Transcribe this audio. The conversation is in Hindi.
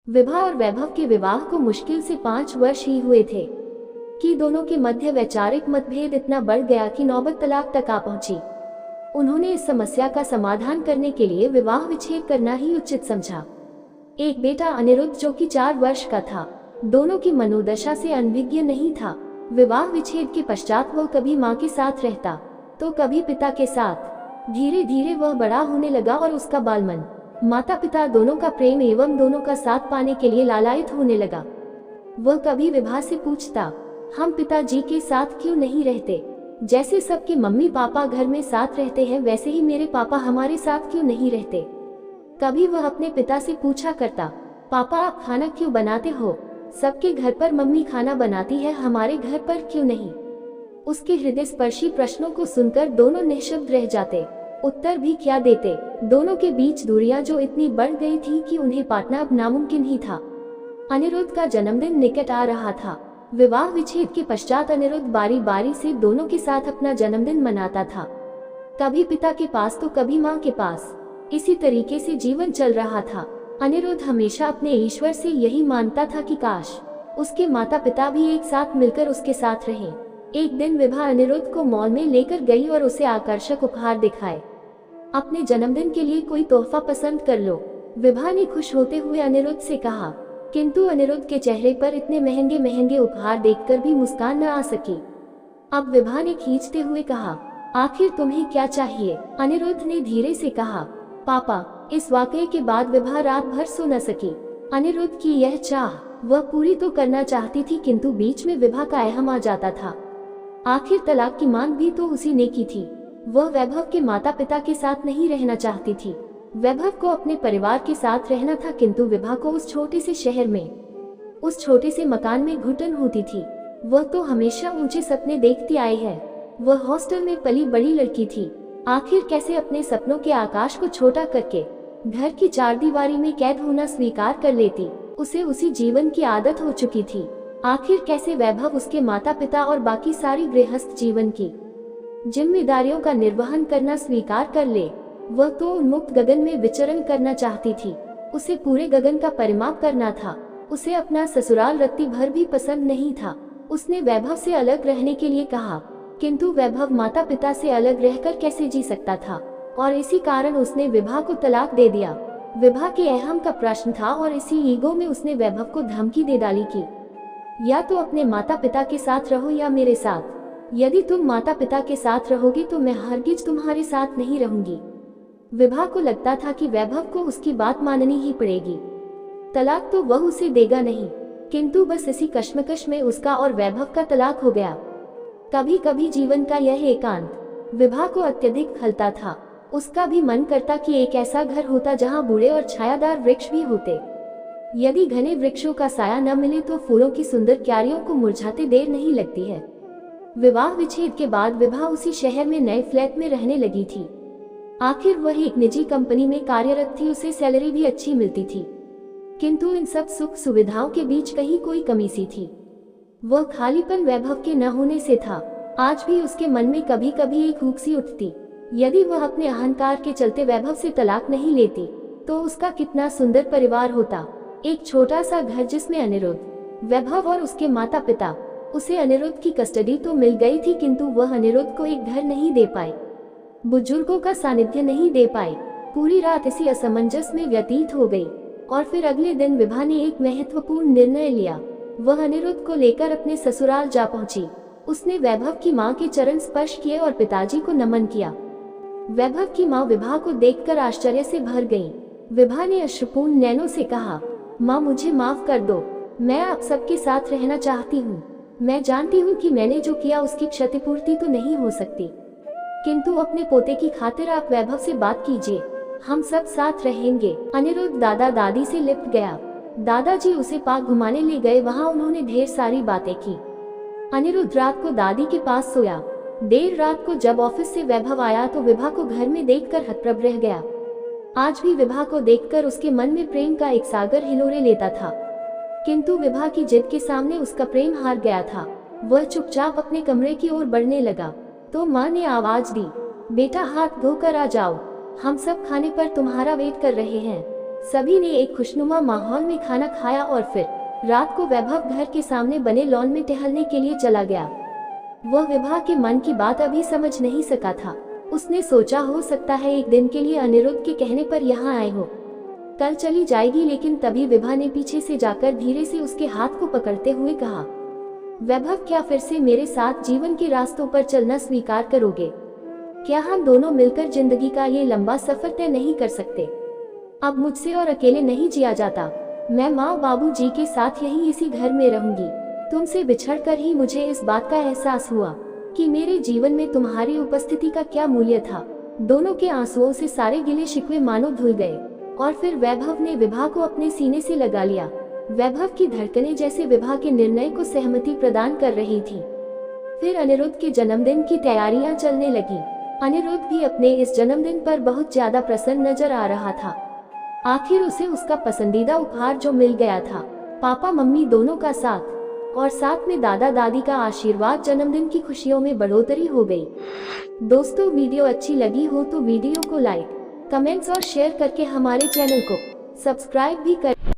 विभा और वैभव के विवाह को मुश्किल से 5 वर्ष ही हुए थे कि दोनों के मध्य वैचारिक मतभेद इतना बढ़ गया कि नौबत तलाक तक आ पहुंची। उन्होंने इस समस्या का समाधान करने के लिए विवाह विच्छेद करना ही उचित समझा। एक बेटा अनिरुद्ध जो कि 4 वर्ष का था, दोनों की मनोदशा से अनभिज्ञ नहीं था। विवाह विच्छेद के पश्चात वह कभी माँ के साथ रहता तो कभी पिता के साथ। धीरे धीरे वह बड़ा होने लगा और उसका बालमन माता पिता दोनों का प्रेम एवं दोनों का साथ पाने के लिए लालायित होने लगा। वह कभी विभा से पूछता, हम पिताजी के साथ क्यों नहीं रहते? जैसे सबके मम्मी पापा घर में साथ रहते हैं वैसे ही मेरे पापा हमारे साथ क्यों नहीं रहते? कभी वह अपने पिता से पूछा करता, पापा आप खाना क्यों बनाते हो? सबके घर पर मम्मी खाना बनाती है, हमारे घर पर क्यों नहीं? उसके हृदय स्पर्शी प्रश्नों को सुनकर दोनों निःशब्द रह जाते। उत्तर भी क्या देते। दोनों के बीच दूरियां जो इतनी बढ़ गई थी कि उन्हें पाटना अब नामुमकिन ही था। अनिरुद्ध का जन्मदिन निकट आ रहा था। विवाह विच्छेद के पश्चात अनिरुद्ध बारी बारी से दोनों के साथ अपना जन्मदिन मनाता था, कभी पिता के पास तो कभी माँ के पास। इसी तरीके से जीवन चल रहा था। अनिरुद्ध हमेशा अपने ईश्वर से यही मानता था कि काश उसके माता पिता भी एक साथ मिलकर उसके साथ रहें। एक दिन विभा अनिरुद्ध को मॉल में लेकर गई और उसे आकर्षक उपहार दिखाए। अपने जन्मदिन के लिए कोई तोहफा पसंद कर लो, विभा ने खुश होते हुए अनिरुद्ध से कहा। किंतु अनिरुद्ध के चेहरे पर इतने महंगे महंगे उपहार देखकर भी मुस्कान न आ सकी। अब विभा ने खींचते हुए कहा, आखिर तुम्हें क्या चाहिए? अनिरुद्ध ने धीरे से कहा, पापा। इस वाकये के बाद विभा रात भर सो न सकी। अनिरुद्ध की यह चाह वह पूरी तो करना चाहती थी, किंतु बीच में विभा का अहम आ जाता था। आखिर तलाक की मांग भी तो उसी ने की थी। वह वैभव के माता पिता के साथ नहीं रहना चाहती थी। वैभव को अपने परिवार के साथ रहना था, किंतु विभा को उस छोटे से शहर में, उस छोटे से मकान में घुटन होती थी। वह तो हमेशा ऊंचे सपने देखती आई है। वह हॉस्टल में पली बड़ी लड़की थी। आखिर कैसे अपने सपनों के आकाश को छोटा करके घर की चारदीवारी में कैद होना स्वीकार कर लेती? उसे उसी जीवन की आदत हो चुकी थी। आखिर कैसे वैभव उसके माता पिता और बाकी सारी गृहस्थ जीवन की जिम्मेदारियों का निर्वहन करना स्वीकार कर ले? वह तो उन्मुक्त गगन में विचरण करना चाहती थी। उसे पूरे गगन का परिमाप करना था। उसे अपना ससुराल रत्ती भर भी पसंद नहीं था। उसने वैभव से अलग रहने के लिए कहा, किंतु वैभव माता पिता से अलग रहकर कैसे जी सकता था? और इसी कारण उसने विभा को तलाक दे दिया। विभा के अहम का प्रश्न था और इसी ईगो में उसने वैभव को धमकी दे डाली कि या तो अपने माता पिता के साथ रहो या मेरे साथ। यदि तुम माता पिता के साथ रहोगी तो मैं हरगिज तुम्हारे साथ नहीं रहूंगी। विभा को लगता था कि वैभव को उसकी बात माननी ही पड़ेगी। तलाक तो वह उसे देगा नहीं, किंतु बस इसी कश्मकश में उसका और वैभव का तलाक हो गया। कभी कभी जीवन का यह एकांत विभा को अत्यधिक खलता था। उसका भी मन करता कि एक ऐसा घर होता जहां बूढ़े और छायादार वृक्ष भी होते। यदि घने वृक्षों का साया न मिले तो फूलों की सुंदर क्यारियों को मुरझाते देर नहीं लगती है। विवाह विच्छेद के बाद विभा उसी शहर में नए फ्लैट में रहने लगी थी। आखिर वह एक निजी कंपनी में कार्यरत थी, उसे सैलरी भी अच्छी मिलती थी, किंतु इन सब सुख सुविधाओं के बीच कहीं कोई कमी सी थी। वह खालीपन वैभव के न होने से था। आज भी उसके मन में कभी कभी एक ऊक सी उठती, यदि वह अपने अहंकार के चलते वैभव से तलाक नहीं लेती तो उसका कितना सुंदर परिवार होता। एक छोटा सा घर जिसमें अनिरुद्ध, वैभव और उसके माता पिता। उसे अनिरुद्ध की कस्टडी तो मिल गई थी, किंतु वह अनिरुद्ध को एक घर नहीं दे पाई, बुजुर्गों का सानिध्य नहीं दे पाई। पूरी रात इसी असमंजस में व्यतीत हो गई और फिर अगले दिन विभा ने एक महत्वपूर्ण निर्णय लिया। वह अनिरुद्ध को लेकर अपने ससुराल जा पहुंची। उसने वैभव की मां के चरण स्पर्श किए और पिताजी को नमन किया। वैभव की मां विभा को देखकर आश्चर्य से भर गईं। विभा ने अश्रुपूर्ण नैनों से कहा, मां मुझे माफ कर दो, मैं आप सबके साथ रहना चाहती हूँ। मैं जानती हूँ कि मैंने जो किया उसकी क्षतिपूर्ति तो नहीं हो सकती, किंतु अपने पोते की खातिर आप वैभव से बात कीजिए, हम सब साथ रहेंगे। अनिरुद्ध दादा दादी से लिपट गया। दादाजी उसे पार्क घुमाने ले गए, वहाँ उन्होंने ढेर सारी बातें की। अनिरुद्ध रात को दादी के पास सोया। देर रात को जब ऑफिस से वैभव आया तो विभा को घर में देखकर हतप्रभ रह गया। आज भी विभा को देखकर उसके मन में प्रेम का एक सागर हिलोरे लेता था, किंतु विभा की जिद के सामने उसका प्रेम हार गया था। वह चुपचाप अपने कमरे की ओर बढ़ने लगा तो माँ ने आवाज दी, बेटा हाथ धोकर आ जाओ, हम सब खाने पर तुम्हारा वेट कर रहे हैं। सभी ने एक खुशनुमा माहौल में खाना खाया और फिर रात को वैभव घर के सामने बने लॉन में टहलने के लिए चला गया। वह विभा के मन की बात अभी समझ नहीं सका था। उसने सोचा हो सकता है एक दिन के लिए अनिरुद्ध के कहने पर यहाँ आए हो, कल चली जाएगी। लेकिन तभी विभा ने पीछे से जाकर धीरे से उसके हाथ को पकड़ते हुए कहा, वैभव क्या फिर से मेरे साथ जीवन के रास्तों पर चलना स्वीकार करोगे? क्या हम दोनों मिलकर जिंदगी का ये लंबा सफर तय नहीं कर सकते? अब मुझसे और अकेले नहीं जिया जाता। मैं माँ बाबू जी के साथ यहीं इसी घर में रहूंगी। तुमसे बिछड़कर ही मुझे इस बात का एहसास हुआ कि मेरे जीवन में तुम्हारी उपस्थिति का क्या मूल्य था। दोनों के आंसुओं से सारे गिले शिकवे मानो धुल गए और फिर वैभव ने विभा को अपने सीने से लगा लिया। वैभव की धड़कनें जैसे विभा के निर्णय को सहमति प्रदान कर रही थी। फिर अनिरुद्ध के जन्मदिन की तैयारियां चलने लगी। अनिरुद्ध भी अपने इस जन्मदिन पर बहुत ज्यादा प्रसन्न नजर आ रहा था। आखिर उसे उसका पसंदीदा उपहार जो मिल गया था, पापा मम्मी दोनों का साथ और साथ में दादा दादी का आशीर्वाद, जन्मदिन की खुशियों में बढ़ोतरी हो गई। दोस्तों, वीडियो अच्छी लगी हो तो वीडियो को लाइक, कमेंट्स और शेयर करके हमारे चैनल को सब्सक्राइब भी करें।